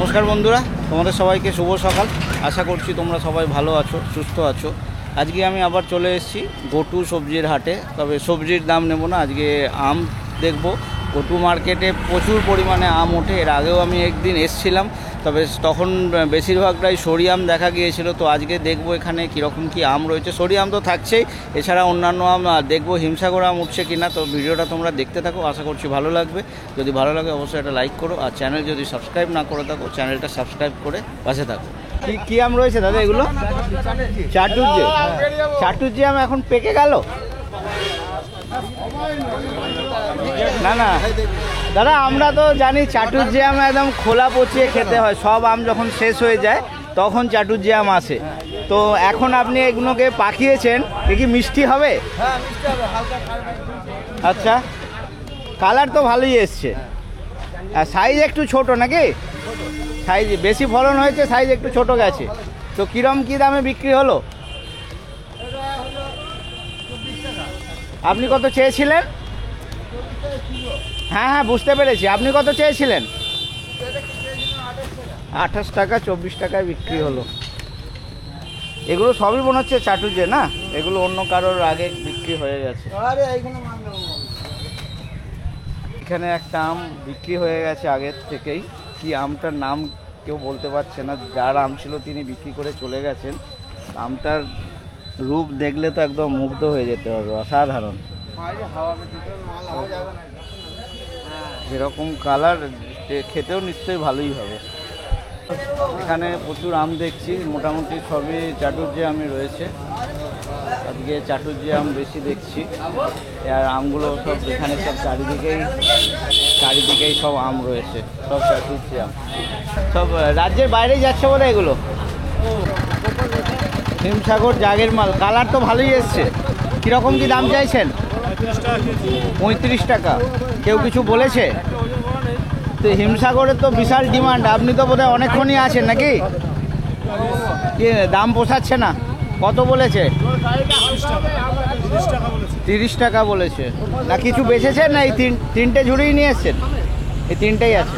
নমস্কার বন্ধুরা, তোমাদের সবাইকে শুভ সকাল। আশা করছি তোমরা সবাই ভালো আছো, সুস্থ আছো। আজকে আমি আবার চলে এসেছি গটু সবজির হাটে। তবে সবজির দাম নেব না, আজকে আম দেখব। গটু মার্কেটে প্রচুর পরিমাণে আম ওঠে। এর আগেও আমি একদিন এসছিলাম, তবে তখন বেশিরভাগটাই সরি আম দেখা গিয়েছিল। তো আজকে দেখবো এখানে কীরকম কী আম রয়েছে। সরি আম তো থাকছেই, এছাড়া অন্যান্য আম দেখবো হিমসাগর আম উঠছে কিনা। তো ভিডিওটা তোমরা দেখতে থাকো, আশা করছি ভালো লাগবে। যদি ভালো লাগে অবশ্যই একটা লাইক করো, আর চ্যানেল যদি সাবস্ক্রাইব না করে থাকো চ্যানেলটা সাবস্ক্রাইব করে পাশে থাকো। কী আম রয়েছে দাদা এগুলো? চাটুর্যে। চাটুর্যে আম এখন পেকে গেল না? না দাদা, আমরা তো জানি চাটুর্যে আম একদম খোলা পচিয়ে খেতে হয়। সব আম যখন শেষ হয়ে যায় তখন চাটুর্যে আম আসে। তো এখন আপনি এগুলোকে পাকিয়েছেন, এ কি মিষ্টি হবে? আচ্ছা, কালার তো ভালোই এসছে। আর সাইজ একটু ছোট নাকি? সাইজ বেশি ফলন হয়েছে, সাইজ একটু ছোট গেছে। তো কিরম কী দামে বিক্রি হলো? আপনি কত চেয়েছিলেন? হ্যাঁ হ্যাঁ, বুঝতে পেরেছি। আপনি কত চেয়েছিলেন? 28 টাকা, 24 টাকায় বিক্রি হলো। এগুলো সবই মনে হচ্ছে চাটুর্যে না? এগুলো অন্য কারোর আগে বিক্রি হয়ে গেছে। এখানে একটা আম বিক্রি হয়ে গেছে আগের থেকেই। কি আমটার নাম কেউ বলতে পারছে না। যার আম ছিল তিনি বিক্রি করে চলে গেছেন। আমটার রূপ দেখলে তো একদম মুগ্ধ হয়ে যেতে হবে, অসাধারণ। যেরকম কালার, খেতেও নিশ্চয়ই ভালোই হবে। এখানে প্রচুর আম দেখছি, মোটামুটি সবই চাটুর্যে আমই রয়েছে। আজকে চাটুর্যে আম বেশি দেখছি। আর আমগুলো সব এখানে সব চারিদিকেই সব আম রয়েছে, সব চাটুর্যে আম। সব রাজ্যের বাইরেই যাচ্ছে বলে এগুলো। হিমসাগর জাগের মাল, কালার তো ভালোই এসছে। কীরকম কী দাম চাইছেন? 35 টাকা। কেউ কিছু বলেছে? তো হিমসাগরের তো বিশাল ডিমান্ড। আপনি তো বোধহয় অনেকক্ষণই আছেন নাকি? কি দাম পোষাচ্ছে না? কত বলেছে? 30 টাকা বলেছে। না কিছু বেচেছেন না এই তিনটে ঝুড়িই নিয়ে এসছেন? এই তিনটেই আছে।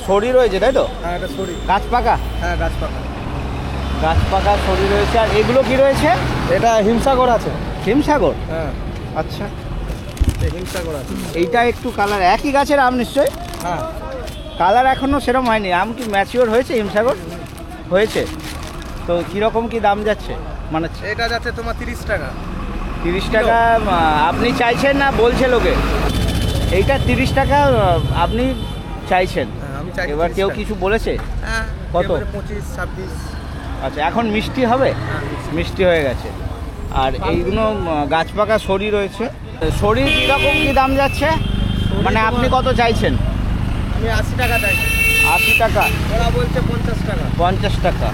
সরি রয়েছে তাই তো? হ্যাঁ, এটা সরি। গাছ পাকা? হ্যাঁ, গাছ পাকা। গাছ পাকা সরি রয়েছে। আর এগুলো কি রয়েছে? এটা হিমসাগর আছে। হিমসাগর? হ্যাঁ, আচ্ছা, হিমসাগর আছে। এইটা একটু কালার, একই গাছের আম নিশ্চয়? হ্যাঁ, কালার এখনও সেরকম হয়নি। আম কি ম্যাচিওর হয়েছে? হিমসাগর হয়েছে। তো কীরকম কি দাম যাচ্ছে? মানে এটা যাচ্ছে তোমার 30 টাকা। 30 টাকা আপনি চাইছেন না বলছে লোকে? এইটা 30 টাকা আপনি চাইছেন? হ্যাঁ, আমি চাই। এবার কেউ কিছু বলেছে? হ্যাঁ, কত? 25, 26। আচ্ছা, এখন মিষ্টি হবে? মিষ্টি হয়ে গেছে। আর এইগুলো গাছ পাকা সরি রয়েছে। সরি কীরকম কী দাম যাচ্ছে? মানে আপনি কত চাইছেন? আমি 80 টাকা চাই। 80 টাকা? ওরা বলছে 50 টাকা। 50 টাকা।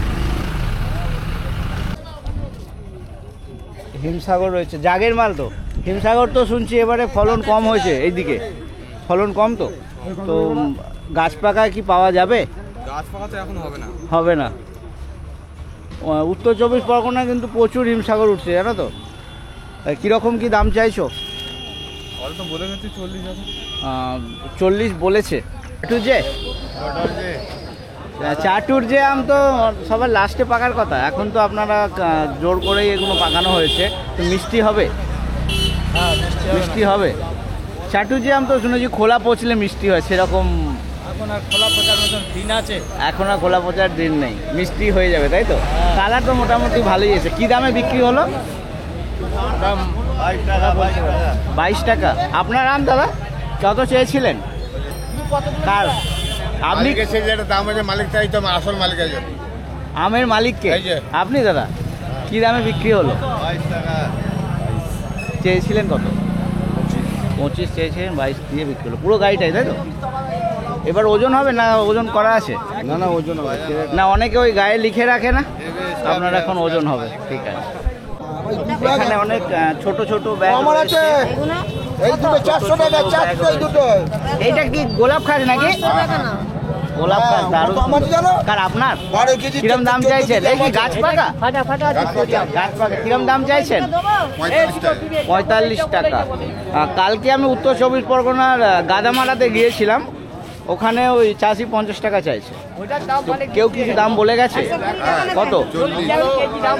হিমসাগর রয়েছে, জাগের মাল তো। হিমসাগর তো শুনছি এবারে ফলন কম হয়েছে, এইদিকে ফলন কম। তো তো গাছ পাকায় কি পাওয়া যাবে? গাছ পাকা তো এখন হবে না। হবে না। উত্তর 24 পরগনা কিন্তু প্রচুর হিমসাগর উঠছে, জানো তো? কীরকম কি দাম চাইছো? অল্প বলে গেছে 40 আছে। 40 বলেছে। চাটুর্যে আম তো সবার লাস্টে পাকার কথা। এখন তো আপনারা জোর করেই এগুলো পাকানো হয়েছে। তো মিষ্টি হবে? হ্যাঁ, মিষ্টি হবে। চাটুর্যে আম তো শুনেছি খোলা পচলে মিষ্টি হয়, সেরকম এখন আর খোলা পচার মতন দিন আছে? এখন আর খোলা পচার দিন নেই, মিষ্টি হয়ে যাবে তাই তো? কালার তো মোটামুটি ভালোই এসে। কী দামে বিক্রি হলো? দাম 22 টাকা বলছে। 22 টাকা। আপনার আম দাদা কত চেয়েছিলেন? কার? আপনি? যেটা দাম আছে মালিক চাই, তো আসল মালিক আছে। আমের মালিককে? এই যে। আপনি দাদা? কী দামে বিক্রি হলো? 22 টাকা। চেয়েছিলেন কত? 25 চেয়েছিলেন, 22 দিয়ে বিক্রি হলো। পুরো গাড়িটাই তাই তো? এবার ওজন হবে না ওজন করা আছে? না না, ওজন হবে না, অনেকে ওই গায়ে লিখে রাখে না, আপনার এখন ওজন হবে। ঠিক আছে। এখানে অনেক ছোট ছোট ব্যাগ আছে। এই দুটো 400 টাকা, 400 এই দুটো। এইটা কি গোলাপ খাস নাকি? গোলাপ খাস, দারুণ। কার আপনার? কিরম দাম চাইছেন? এই কি গাছ পাকা? গাছ পাকা। কিরম দাম চাইছেন? 45 টাকা। কালকে আমি উত্তর 24 পরগনার গাদামারাতে গিয়েছিলাম। ওখানে ওই চাষি 50 টাকা চাইছে। তো কেউ কিছু দাম বলে গেছে? কত?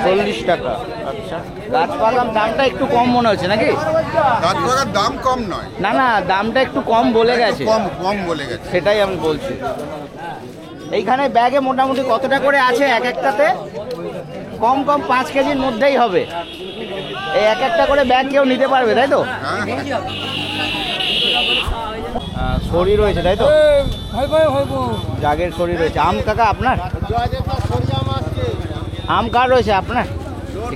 40 টাকা। আচ্ছা, গাছ বাগান দামটা একটু কম মনে হচ্ছে নাকি? গাছ পাকার দাম কম নয়, না না, দামটা একটু কম বলে গেছে, কম কম বলে গেছে। সেটাই আমি বলছি। এইখানে ব্যাগে মোটামুটি কতটা করে আছে এক একটাতে? কম কম 5 কেজির মধ্যেই হবে। এই এক একটা করে ব্যাগ কেউ নিতে পারবে, তাই তো? হ্যাঁ, শরীর রয়েছে, তাই তো? জাগের শরীর রয়েছে। আম কাকা আপনার? আম কার রয়েছে আপনার?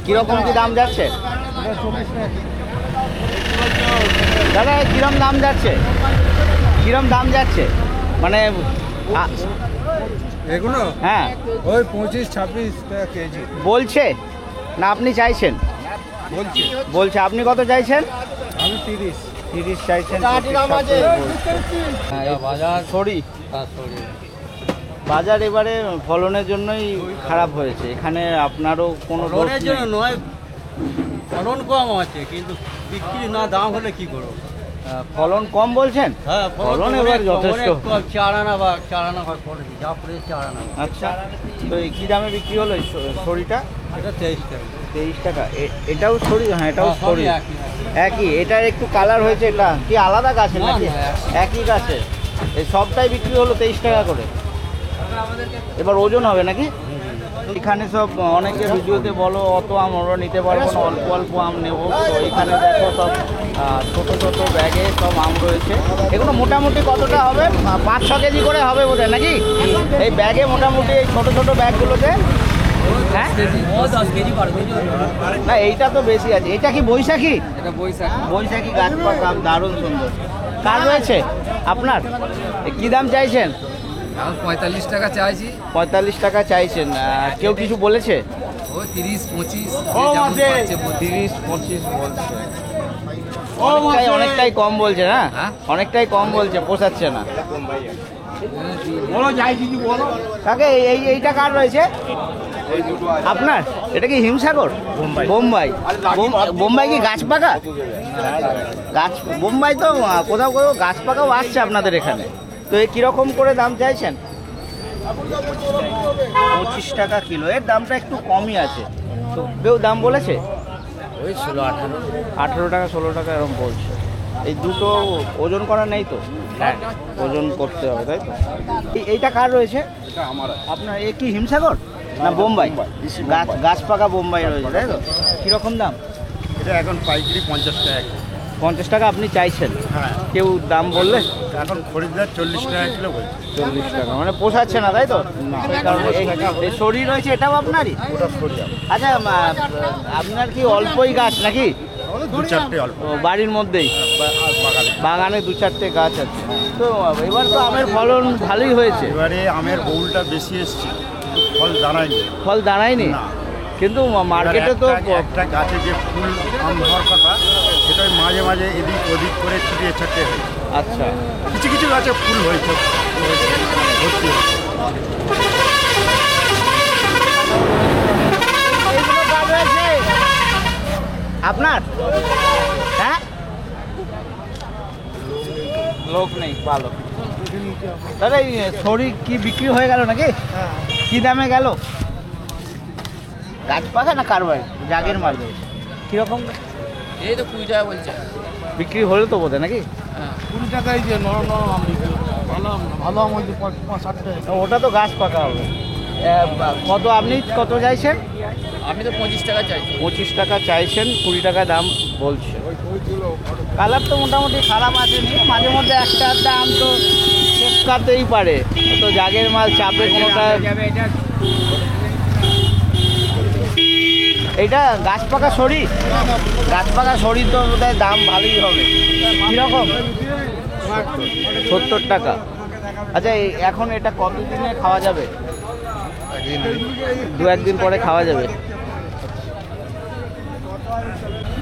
কিরকম কি দাম যাচ্ছে দাদা? কিরম দাম যাচ্ছে? কিরম দাম যাচ্ছে মানে? এগুলো হ্যাঁ, ওই 25-26 টাকা কেজি বলছে না আপনি চাইছেন? বলছি। বলছে। আপনি কত চাইছেন? আমি 30। 30 চাইছেন। 25 বলছে। হ্যাঁ, এই সরি, বাজার এবারে ফলনের জন্যই খারাপ হয়েছে। এখানে আপনারও কোনো দোষ ফলনের জন্য নেই। নয়, ফলন কম আছে কিন্তু বিক্রি না দাম হলে কি করবো? ফলন কম বলছেন? হ্যাঁ, ফলন এবার যথেষ্ট। 4 আনা বা 4 আনা হয় পড়েছে, যা পড়েছে 4 আনা। আচ্ছা, তো এই কী দামে বিক্রি হলো এই সরিটা? এটা 23 টাকা। 23 টাকা। এটাও সরি? হ্যাঁ, এটাও হ্যাঁ, সবই সরি। একই। একই। এটার একটু কালার হয়েছে। এটা কি আলাদা গাছের না, নাকি? না, একই গাছে। এই সবটাই বিক্রি হলো 23 টাকা করে। এবার ওজন হবে নাকি? এখানে সব অনেকে ভিডিওতে বলো অত আম আমরা নিতে পারবো না, অল্প অল্প আম নেবো। তো এখানে দেখো সব ছোট ছোট ব্যাগে সব আম রয়েছে। এগুলো মোটামুটি কতটা হবে? 5-6 কেজি করে হবে বোধহয় নাকি? এই ব্যাগে মোটামুটি এই ছোট ছোট ব্যাগগুলোতে। হ্যাঁ, 10 কেজি পারবে। না এইটা তো বেশি আছে। এটা কি বৈশাখী? এটা বৈশাখী। বৈশাখী গাছ পাকা আম, দারুণ সুন্দর। কার রয়েছে আপনার? কি দাম চাইছেন? এখন 45 টাকা চাইছি। 45 টাকা চাইছেন। কেউ কিছু বলেছে? ওই 30-25 যেমন পাচ্ছে বলছে। 30-25 বলছে। অনেকটাই কম বলছে না? হ্যাঁ? অনেকটাই কম বলছে, পোষাচ্ছে না। কাকে এইটা কার রয়েছে? আপনার? এটা কি হিমসাগর? বোম্বাই। বোম্বাই কি গাছ পাকা? গাছ বোম্বাই তো কোথাও কোথাও গাছ পাকাও আসছে আপনাদের এখানে। তো এই কিরকম করে দাম চাইছেন? 25 টাকা কিলো। এর দামটা একটু কমই আছে। তো কেউ দাম বলেছে? ওই 16-18। 18 টাকা 16 টাকা এরকম বলছে। এই দুটো ওজন করা নেই তো? হ্যাঁ, ওজন করতে হবে, তাই তো? এইটা কার রয়েছে? আপনার? এ কি হিমসাগর না বোম্বাই? গাছ পাকা বোম্বাই রয়েছে, তাই তো? কীরকম দাম? এটা এখন পাইকারি 50 টাকা। 50 টাকা আপনি চাইছেন? হ্যাঁ, কেউ দাম বললে? এখন খরিদ্দার 40 টাকা কিলো বলছে। 40 টাকা মানে পোষাচ্ছে না, তাই তো? সেই কারণে এই শরীর রয়েছে, এটাও আপনারই? ওটা সরিয়া আচ্ছা, আপনার কি অল্পই গাছ নাকি? 2-4টে অল্প ও, বাড়ির মধ্যেই বাগানে। বাগানে 2-4টে গাছ আছে। তো এবার তো আমের ফলন ভালোই হয়েছে। এবারে আমের বউলটা বেশি এসছে, ফল দাঁড়ায়নি। ফল দাঁড়ায়নি না। কিন্তু মার্কেটে তো একটা গাছে যে ফুল আম হওয়ার কথা, সেটা ওই মাঝে মাঝে এদিক ওদিক করে ছিটিয়ে ছাটিয়ে হয়েছে। আচ্ছা, কিছু কিছু গাছে ফুল হয়েছে, ভর্তি হয়েছে। এইগুলো কাজ হয়েছে আপনার? হ্যাঁ, লোক নেই, ভালো। দাদা এই শরীর কি বিক্রি হয়ে গেল নাকি? কি দামে গেল? গাছ পাকা না কারবারি? জাগের মাল রয়েছে। কীরকম এই তো 20 টাকা বলছে। বিক্রি হলো তো বোধহয় নাকি? 20 টাকায় যে নরম নরম আম বিক্রি হয়। ভালো ভালো আম হচ্ছে 5-60 টাকা। ওটা তো গাছ পাকা হবে। কত আপনি কত চাইছেন? আমি তো 25 টাকা চাইছি। 25 টাকা চাইছেন, 20 টাকা দাম বলছে। কালার তো মোটামুটি খারাপ আসেনি, মাঝে মধ্যে একটা আধটা আম তো চেপকাতেই পারে। তো জাগের মাল চাপে কোনোটা। এইটা গাছ পাকা সরি? গাছ পাকা সরি তো বোধহয় দাম ভালোই হবে। কীরকম? 70 টাকা। আচ্ছা, এখন এটা কতদিনে খাওয়া যাবে? 2-1 দিন পরে খাওয়া যাবে।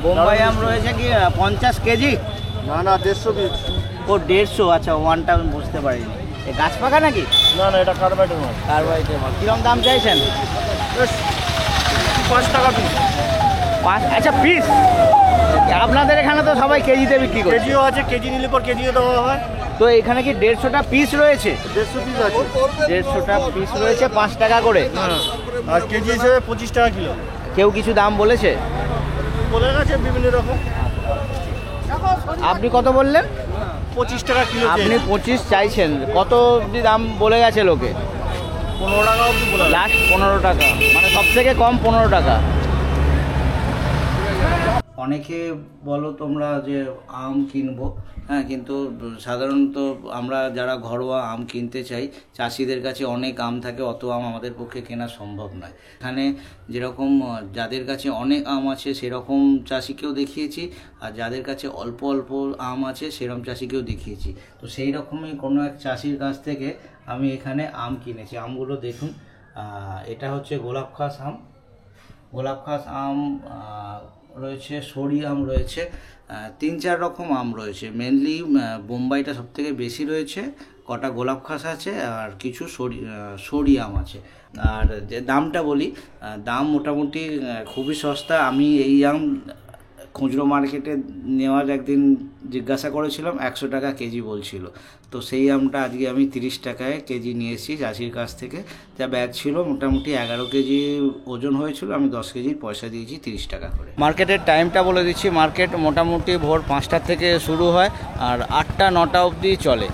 বোম্বাই আম রয়েছে কি 50 কেজি? না না, 150 পিস। ও 150। আচ্ছা, ওয়ানটা আমি বুঝতে পারিনি। এ গাছ পাকা নাকি? না না, এটা কার্বাইডের মাল। কার্বাইডের মাল। কিরম দাম চাইছেন? 5 টাকা পিস। 5? আচ্ছা, পিস? আপনাদের এখানে তো সবাই কেজিতে বিক্রি করে। কেজিও আছে, কেজি নিলে পর কেজিও দেওয়া হয়। তো এখানে কি 150টা পিস রয়েছে? 150 পিস আছে। 150টা পিস রয়েছে 5 টাকা করে। আর কেজি হিসেবে 25 টাকা কিলো। কেউ কিছু দাম বলেছে? বলে গেছে বিভিন্ন রকম। আপনি কত বললেন? 25 টাকা কিলো। আপনি 25 চাইছেন, কত অবধি দাম বলে গেছে লোকে? 15 টাকা অবধি বলে গেছে। লাস্ট 15 টাকা, মানে সব থেকে কম 15 টাকা। অনেকে বলো তোমরা যে আম কিনবো, হ্যাঁ, কিন্তু সাধারণত আমরা যারা ঘরোয়া আম কিনতে চাই, চাষিদের কাছে অনেক আম থাকে, অত আম আমাদের পক্ষে কেনা সম্ভব নয়। এখানে যেরকম যাদের কাছে অনেক আম আছে সেরকম চাষিকেও দেখিয়েছি, আর যাদের কাছে অল্প অল্প আম আছে সেরকম চাষিকেও দেখিয়েছি। তো সেই রকমই কোনো এক চাষির কাছ থেকে আমি এখানে আম কিনেছি। আমগুলো দেখুন, এটা হচ্ছে গোলাপখাস আম। গোলাপখাস আম রয়েছে, সরি আম রয়েছে, 3-4 রকম আম রয়েছে। মেনলি বোম্বাইটা সবথেকে বেশি রয়েছে, কটা গোলাপখাস আছে, আর কিছু সরি আম আছে। আর যে দামটা বলি, দাম মোটামুটি খুবই সস্তা। আমি এই আম খুচরো মার্কেটে নেওয়ার একদিন জিজ্ঞাসা করেছিলাম, 100 টাকা কেজি বলছিল। তো সেই আমটা আজকে আমি 30 টাকায় কেজি নিয়ে এসেছি চাষির কাছ থেকে। যা ব্যাগ ছিল মোটামুটি 11 কেজি ওজন হয়েছিল, আমি 10 কেজির পয়সা দিয়েছি 30 টাকা করে। মার্কেটের টাইমটা বলে দিচ্ছি, মার্কেট মোটামুটি ভোর 5টা থেকে শুরু হয় আর 8টা-9টা অবধি চলে।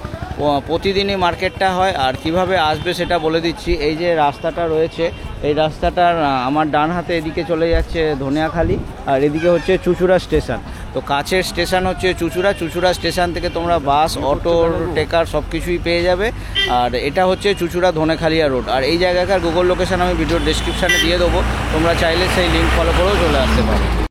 প্রতিদিনই মার্কেটটা হয়। আর কিভাবে আসবে সেটা বলে দিচ্ছি। এই যে রাস্তাটা রয়েছে, এই রাস্তাটার আমার ডান হাতে এদিকে চলে যাচ্ছে ধনিয়াখালি, আর এদিকে হচ্ছে চুঁচুড়া স্টেশন। তো কাছের স্টেশন হচ্ছে চুঁচুড়া স্টেশন থেকে তোমরা বাস, অটো, টেকার সব কিছুই পেয়ে যাবে। আর এটা হচ্ছে চুঁচুড়া ধনেখালিয়া রোড। আর এই জায়গাকার গুগল লোকেশন আমি ভিডিওর ডেসক্রিপশানে দিয়ে দেবো, তোমরা চাইলে সেই লিঙ্ক ফলো করেও চলে আসতে পারো।